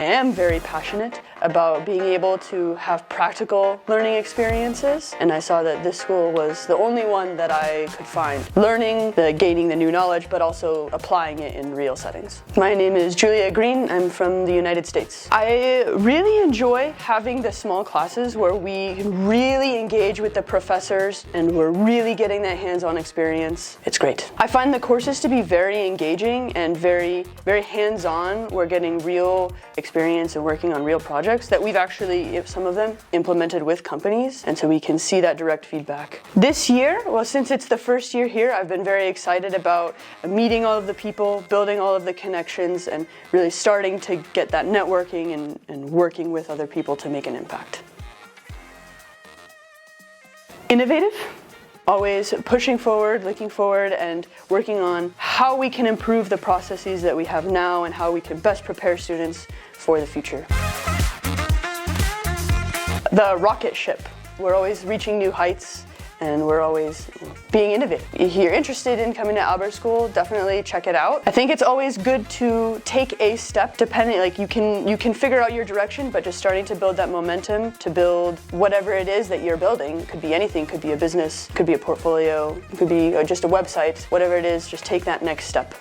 I am very passionate about being able to have practical learning experiences, and I saw that this school was the only one that I could find. Learning, gaining the new knowledge, but also applying it in real settings. My name is Julia Greene. I'm from the United States. I really enjoy having the small classes where we really engage with the professors and we're really getting that hands-on experience. It's great. I find the courses to be very engaging and very hands-on. We're getting real experience and working on real projects that we've actually, some of them, implemented with companies, and so we can see that direct feedback. This year, well, since it's the first year here, I've been very excited about meeting all of the people, building all of the connections, and really starting to get that networking and working with other people to make an impact. Innovative. Always pushing forward, looking forward, and working on how we can improve the processes that we have now and how we can best prepare students for the future. The rocket ship. We're always reaching new heights and we're always being innovative. If you're interested in coming to Albert School, definitely check it out. I think it's always good to take a step, depending, like you can figure out your direction, but just starting to build that momentum to build whatever it is that you're building. It could be anything, could be a business, could be a portfolio, it could be just a website, whatever it is, just take that next step.